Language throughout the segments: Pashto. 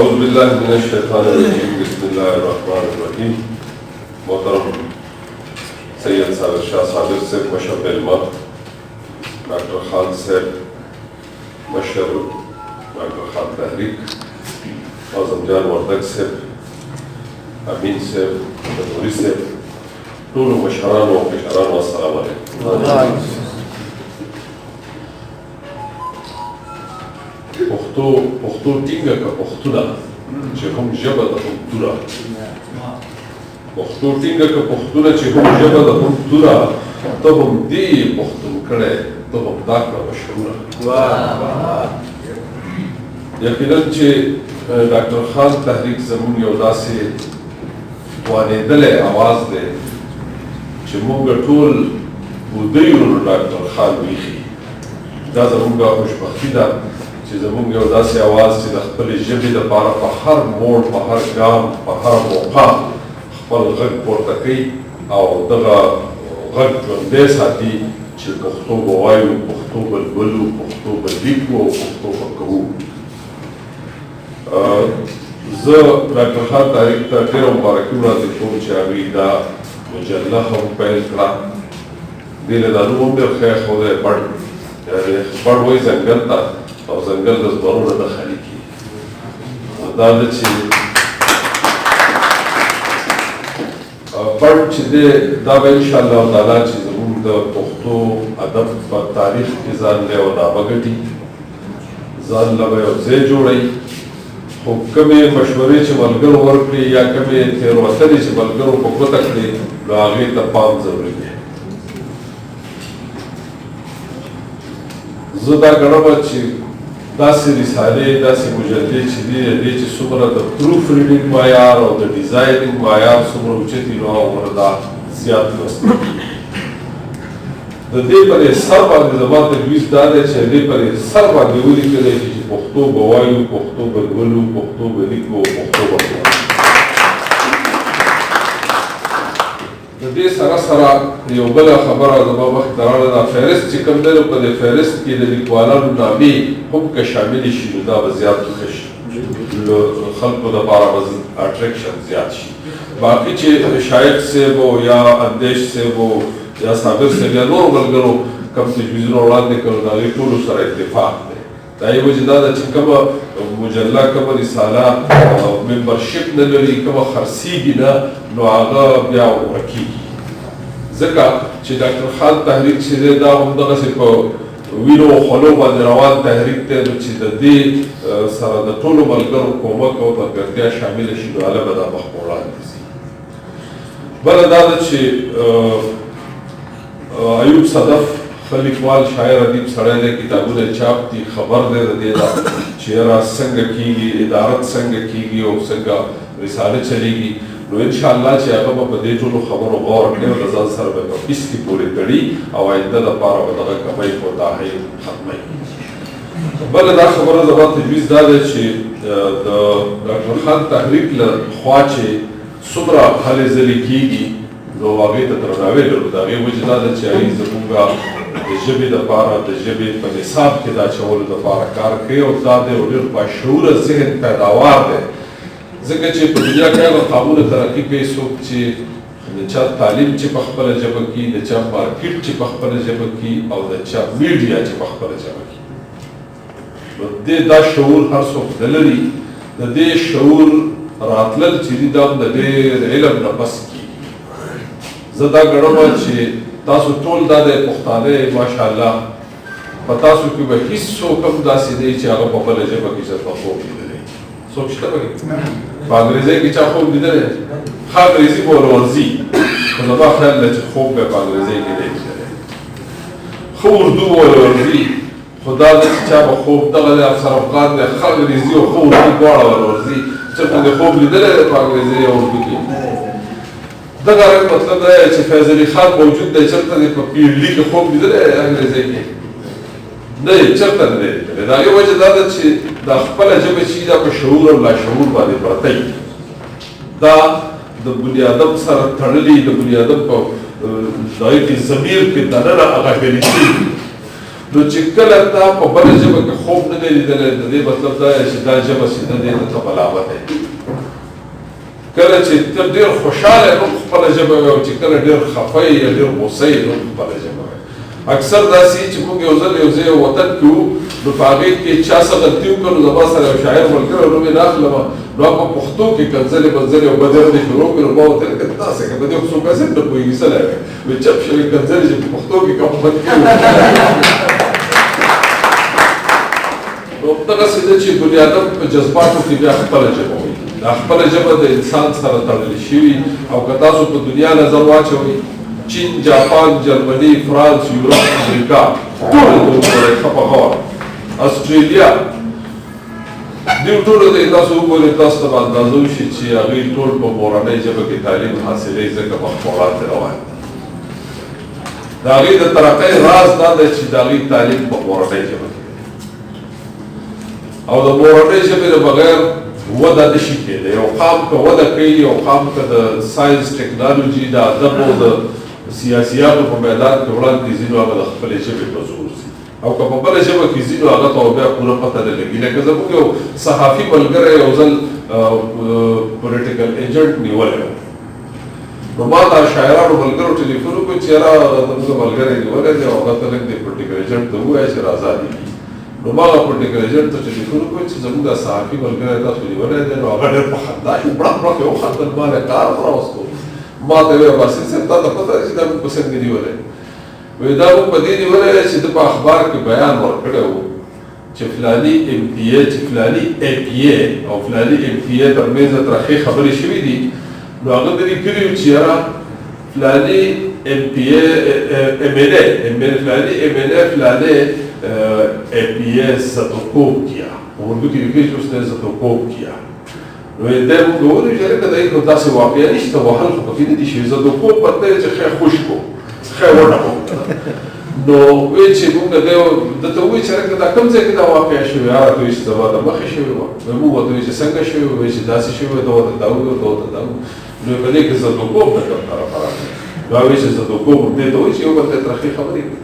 اعوذ باللہ من الشیطان الرجیم بسم اللہ الرحمن الرحیم. محترم سید صابر شاہ صابر سے مشرف علما ڈاکٹر خان صاحب مشر ڈاکٹر خان تحریک اعظم جان وردک صاحب امین صاحب نوری صاحب ټولو مشرانو او کشرانو السلام علیکم. پښتو ټینګه که پښتونه چې هم ژبه ده هم توره پښتو ټینګه که پښتونه چې هم ژبه ده هم توره ته هم دې پښتون کړی ته هم دا کړه مشهوره. یقینا چې ډاکټر خان تحریک زموږ یو داسې توانېدلی اواز دی چې موږ ټول بودی ورو ډاکټر خان ویښي. دا زموږ خوشبختي ده چې زموږ یو داسې اواز چې د خپلې ژبې لپاره په هر موړ په هر ګام په هر موقع خپل غږ پورته کوي او دغه غږ ژوندی ساتي چې پښتو به وایو، پښتو به لولو، پښتو به لیکو او پښتو به کوو. زه ډاکټر خان تحریک ته ډېره مبارکي وړاندې کوم چې هغوی دا مجله هم پیل کړه. دې له دا نوم هم ډېر ښه ایښودی بڼ، یعنې بڼ وایي ځنګل ته او ځنګل د زمرو نه خالي کېږي. دا ده چې بڼ چې دی دا به انشاءالله تعالی چې زموږ د پښتو ادب په تاریخ کې ځان له یو نامه ګټي، ځان له به یو ځای جوړوي. خو کومې مشورې چې ملګرو ورکړي یا کومې تېروتنې چې ملګرو په ګوته کړي نو هغې ته پام ضروري دی. زه دا ګڼم چې داسې رسالې داسې مجلې چې دي دې چې څومره د پروف ریډینګ معیار او د ډیزاینینګ معیار څومره اوچت وي نو هغومره دا زیات لوستل کېږي. د دې پر سر باندې زما تجویز دا دی چې دې پر سر باندې ولیکلی شي چې پښتو به وایو، پښتو به لولو، پښتو به لیکو او پښتو به کوو. د دې سره سره یو بله خبره زما مخکې ته راغله، دا فهرست چې کوم دی نو په دې فهرست کې د لیکوالانو نامې هم که شاملې شي نو دا به زیات ښه شي، خلکو دپاره به اټریکشن زیات شي. باقي چې شایق صاحب او یا اندیش صاحب او یا صابر صاحب یا نورو ملګرو کوم تجویزونه وړاندې کړل د هغې ټولو سره اتفاق دی. دا یې وجې دا ده چې کومه مجله کومه رساله ممبرشپ نه لري، کومه خرڅېږي نه نو هغه بیا ورکېږي. ځکه چې ډاکټر خان تحریک چې دی دا همدغسې په وینو او خولو باندې روان تحریک دی نو چې د دې سره د ټولو ملګرو کومک او ملګرتیا شامله شي نو هله به دا مخ په وړاندې ځي. بله دا ده چې ایوب صدف ښه لیکوال شاعر ادیب سړی دی، کتابونه چاپ دي، خبر دی د دې نه چې یاره څنګه کېږي، ادارت څنګه کېږي او څنګه رساله چلېږي. نو انشاءالله چې هغه به په دې ټولو خبرو غور کړي او د ځان سره به په پیس کې پورې تړي او آینده دپاره به دغه کمۍ کوتاهۍ ختموي. بله دا خبره زما تجویز دا دی چې د ډاکټر خان تحریک له خوا چې څومره هلې ځلې کېږي نو هغې ته درناوی لرو. د هغې وجې دا ده چې هغې زموږ د ژبې دپاره د ژبې په نصاب کې د اچولو دپاره کار کوي او دا دی یو ډېر باشعوره ذهن پیداوار دی. ځکه چې په دنیا کې هغه قامونه ترقي کوي څوک چې د چا تعلیم چې په خپله ژبه کي، د چا مارکیټ چې په خپله ژبه کي او د چا میډیا چې په خپله ژبه کي. نو دې دا شعور هر څوک نه لري. د دې شعور راتلل چې دي دا هم د ډېر علم نه پس کېږي. زه دا ګڼم چې تاسو ټول دا د پښتانه ماشاءالله په تاسو کې به هېڅوک هم داسې دی چې هغه په بله ژبه کې چېرته خوب لیدلی. څوک شته پکې؟ په انګریزۍ کې چا خوب لیدلی؟ ښه انګریزي به ورځي خو زما خیال دی چې خوب به په انګریزۍ کې دی لیدلی. ښه اردو به ورځي خو دا ده چې چا به خوب دغه دی افسر افغان دی ښه انګریزي او ښه اردو دواړه ورځي چېرته دې خوب لیدلی دی په انګریزۍ او اردو کې؟ دغه رنګ مطلب دا دی چې فیض علي خان موجود دی چېرته دې په پي ایچ ډي کې خوب لیدلی دی انګریزۍ کې؟ نه یې چېرته نه دی لیدلی. د هغې وجه دا ده چې دا خپله ژبه چې دا په شعور او لاشعور باندې پرته وي. دا د بني ادم سره تړلي، د بني ادم په هغې کې ضمیر کې دننه هغه غلي شوي نو چې کله تا په بله ژبه کې خوب نه دی لیدلی د دې مطلب دا دی چې دا ژبه چې ده دې ته بلاغت دی کله چې ته ډېر خوشحاله نو خپله ژبه وي او چې کله ډېر خفه یې یا ډېر غوسه یې نو خپله ژبه وي اکثر داسې چې موږ یو ځل یو ځای وطن کې وو نو په هغې کې چا څه غلطي وکړه نو زما سره یو شاعر ملګری نوم یې نه اخلم نو هغه په پښتو کې کنځلې بنځلې او بدې ردې شروع کړې نو ما ورته ویل که داسې که په دې خو څوک هسې نه پوهېږي څه دی وایي چپ شوې کنځلې چې په پښتو کې کوم بد کوي نو همدغسې ده چې بنیادم په جذباتو کې بیا خپله ژبه وایي دا خپله ژبه د انسان سره تړلې شوي او که تاسو په دنیا نظر واچوئ چین جاپان جرمني فرانس یورپ امریکا ټول ته وګورئ ښه په غور اسټرالیا دې ټولو ته تاسو وګورئ تاسو ته به اندازه وشي چې هغوی ټول په مورنۍ ژبه کې تعلیم حاصلوي ځکه مخمورات یې روان دي د هغوی د ترقۍ راز دا دی چې د هغوی تعلیم په مورنۍ ژبه کې او د مورنۍ ژبې نه بغیر وده نشي کېدی یو قام که وده کوي یو قام که د ساینس ټکنالوژي د ادب او د سیاسیاتو په میدان کې وړاندې ځي نو هغه د خپلې ژبې په زور ځي او که په بله ژبه کې ځي نو هغه ته بیا پوره پته نه لګي لکه زموږ یو صحافي ملګری یو ځل پولیټیکل ایجنټ نیولی و نو ما دا شاعرانو ملګرو ټلیفون وکړو چې یاره زموږ ملګری نیولی دی او هغه ته لږ د پولیټیکل ایجنټ ته ووایه چې راځه دي نو ما هغه پولیټیکل ایجنټ ته ټلیفون وکړو چې زموږ دا صحافي ملګری تاسو نیولی دی نو هغه ډېر په خندا شو بړق بړق یې وخندل ما له کار راوستو ما ته ویل باسل صاحب تا ته پته ده چې دا موږ په څنګه نیولی وایي دا موږ په دې نیولی دی چې ده په اخبار کې بیان ورکړی و چې فلاني ایم پي اے چې فلاني اے پي اے او فلاني ایم پي اے ترمنځ ترخې خبرې شوي دي نو هغه ده لیکلي وو چې یاره فلاني ایم پي اے ایم ایل اے فلاني ایم ایل اے فلاني اے پی اے زدوکوب کیا اردو کې لیکلي چې اس نے زدوکوب کیا نو دی موږ وویلو چې هلکه دی خو داسې واقعه نشته وهل خو پکې نه دي شوي زدوکوب مطلب یې چې ښه خوش کړو ښه وډبو نو وایي چې موږ دی درته ووایي چې هلکه دا کوم ځای کې دا واقعه شوې هغه ته وایي چې زما د مخې شوې وه موږ ورته وایي چې څنګه شوې وایي چې داسې شوې ده ورته دا وویل ده ورته دا وویل نو په دې کې زدوکوب نه کوم طرفه راغلی نو هغه وایي چې زدوکوب دې ته وایي چې یو بل ته ترخې خبرې کوي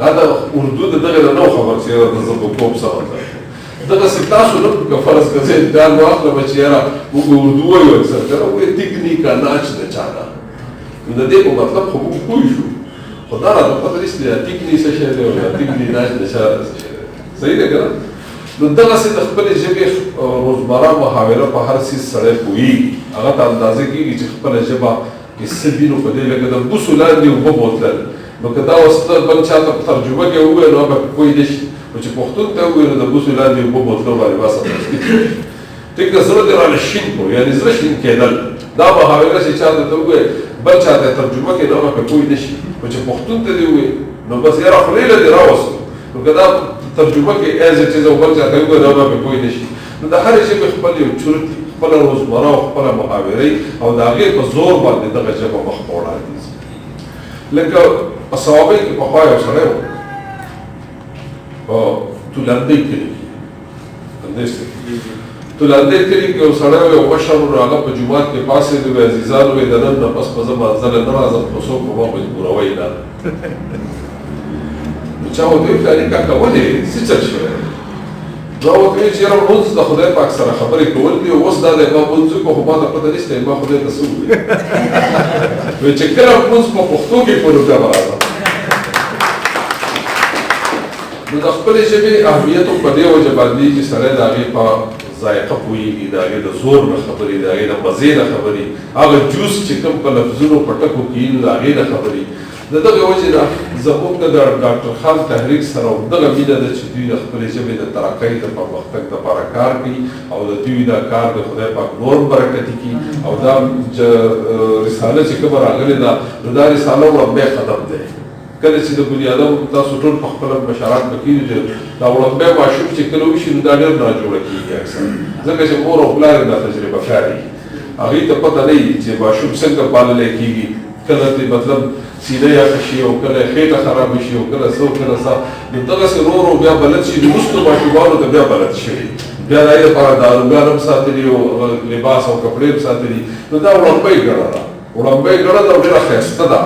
دا د اردو د دغې نه خبر چې د زدوکوب څه مطلب دغسې تاسو نه که فرض که زه امتحان واخلم چې یاره موږ اردو وایو اکثر کنه وایي تکنیکا ناچ د چانه نو د دې په مطلب خو موږ پوه شو خو دا راته پته نشته یا تکني څه شی دی او یا تکني ناچ د چا څه شی دی صحیح ده که نه نو دغسې د خپلې ژبې روزمره محاوره په هر څیز سړی پوهېږي هغه ته اندازه کېږي چې خپله ژبه کې څه دي نو په دې لکه د بوسو لاندې اوبه بوتلل نو که دا اوس ته بل چا ته په ترجمه کې ووایې نو هغه پې پوه نه شي نو چې پښتون ته ووایي نو د بوسو لاندې اوبه بوتلو باندې بس ټیک ده زړه دې رانه شین کړو یعنې زړه شین کېدل دا محاوره چې چا ته ووایې بل چا ته ترجمه کې نو هغه پې پوه نه شي نو چې پښتون ته دې ووایي نو بس یاره خولې له دې راوستو نو که دا ترجمه کې ایز اټ از او بل چا ته ووایي نو هغه پې پوه نه شي نو د هرې ژبې خپل یو چورت دي خپله روزمره او خپله محاورې او د هغې په زور باندې دغه ژبه مخ په وړاندې ځي لکه په صوابۍ کې پخوا یو سړی و په تولندۍ کلي کې تولندۍ کلي کې یو سړی و یو مشر و هغه په جومات کې پاڅېد وی عزیزانو وی د نن نه پس به زه مانځله نه راځم خو څوک به ما مجبوروئ نه نو چا ورته ویل فلاني کاکا ولې څه چل شوی نو ورته ویل چې یاره لمونځ د خدای پاک سره خبرې کول دي اوس دا دی ما لمونځ وکړو خو ما ته پته نشته ما خدای ته څه وویل وایي چې کله لمونځ په پښتو کې کولو بیا به راځم نو د خپلې ژبې اهمیت هم په دې وجه باندې چې سړی د هغې په ذایقه پوهېږي د هغې د زور نه خبرې د هغې د مزې نه خبرې هغه جوس چې کوم په لفظونو په ټکو کې د هغې نه خبرې د دغې وجې نه زموږ د ډاکټر خان تحریک سره همدغه مینه ده چې دوی د خپلې ژبې د ترقۍ د پرمختګ دپاره کار کوي او د دوی دا کار د خدای پاک نور برکتي کړي او دا رساله چې کومه راغلې ده نو دا رساله وړاندې قدم دی کله چې د بنیادم تاسو ټول په خپله مشران به کېږي چې دا وړاندې ماشوم چې کله وشي نو دا ډېر ناجوړه کېږي اکثر ځکه چې مور او پلار یې دا تجربه کاري هغوی ته پته نه وي چې ماشوم څنګه پاللی کېږي کله دې مطلب سینه یخه شي او کله خېټه خرابه شي او کله څه او کله څه نو دغسې ورو ورو بیا بلد شي د وروستو ماشومانو ته بیا بلد شوي بیا د هغې لپاره داروګان هم ساتلي او لباس او کپړې هم ساتلي نو دا وړاندۍ ګڼه ده وړاندۍ ګڼه ده او ډېره ښایسته ده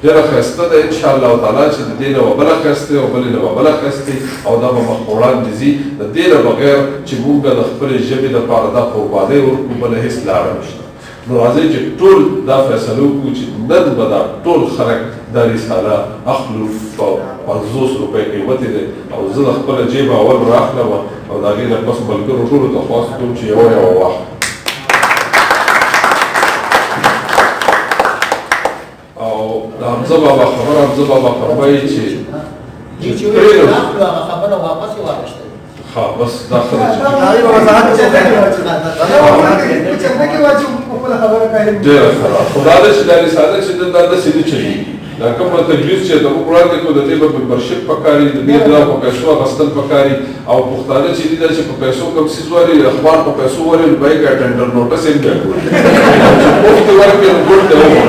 ډېره ښایسته ده انشاءالله تعالی چې د دې نه به بله ښایسته او بلې نه به بله ښایسته او دا به مخ وړاندې ځي د دې نه بغیر چې موږ د خپلې ژبې دپاره دا قربانۍ ورکړو بله هېڅ لاره نشته. نو راځئ چې ټول دا فیصله وکړو چې نن به دا ټول خلک دا رساله اخلو په 50 روپۍ قیمت یې دی او زه د خپله جیب اول راخلم او د هغې نه پس ملګرو ټولو ته خواست کوم چې یوه واخلم. او د حمزه بابا خبره حمزه بابا فرمایي چې بس دا خبره ډېره ښه خو دا ده چې دا رساله چې دا داسې نه چلېږي. دا کومه تجویز چې د موږ وړاندې کړو د دې به ممبرشپ پکار وي، د دې دا په پیسو اخیستل پکار وي او پښتانه چې دي دا چې په پیسو کوم څیز واري اخبار په پیسو واري نو باید اټینډر نوټس یې بیا کړو چې پوښتې ورکړي نو ګوډ ته ووایي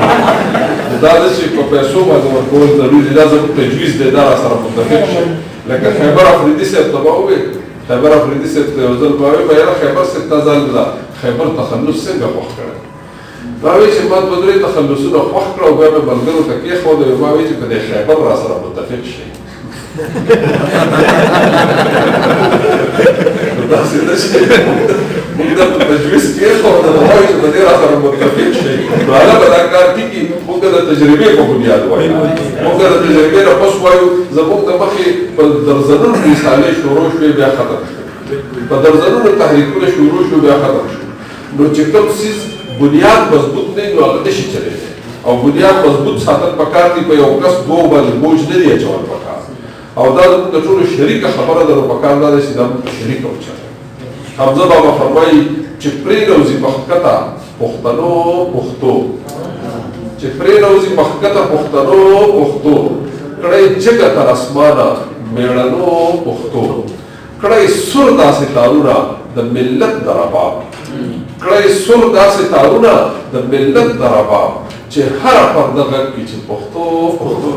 دا ده چې په پیسو باندې ورکول ضروري دا زموږ تجویز دی دا راسره متفق شي. لکه خیبر افریدي صاحب ته به ووایي خیبر افریدي صاحب ته یو ځل به وایي به یاره خیبر صاحب تا ځل دا خیبر تخلص څنګه خوښ کړی ما وایي چې ما دوه درې تخلصونه خوښ کړه او بیا مې ملګرو ته کېښودل ما وایي چې په دې خیبر راسره متفق شي. داسې نه شي موږ دا په تجویز کېښوده نو وایي چې په دې راسره متفق شي نو هغه به دا کار کېږي. موږ د تجربې په بنیاد وایو، موږ د تجربې نه پس وایو. زموږ د مخې په درزنونو رسالې شروع شوې بیا ختم شوې، په درزنونو تحریکونه شروع شو بیا ختم شو. نو چې کوم څیز بنیاد مضبوط نه وي نو هغه نشي چلېدی او بنیاد مضبوط ساتل پکار دي. په یو کس دوه باندې بوج نه دی اچول پکار او دا زموږ د ټولو شریکه خبره ده. نو پکار دا ده چې دا موږ په شریکه وچلوو. حمزه بابا فرمایي چې پرېنوځي مخکته پښتنو پښتو، چې پرېنوځي مخکته پښتنو پښتو، کړی جګه تر اسمانه مېړنو پښتو، کړی سور داسې تارونه د ملت د رباب، کړی سور داسې تارونه د ملت د رباب چې هره پرده غږ کړي چې پښتو پښتو.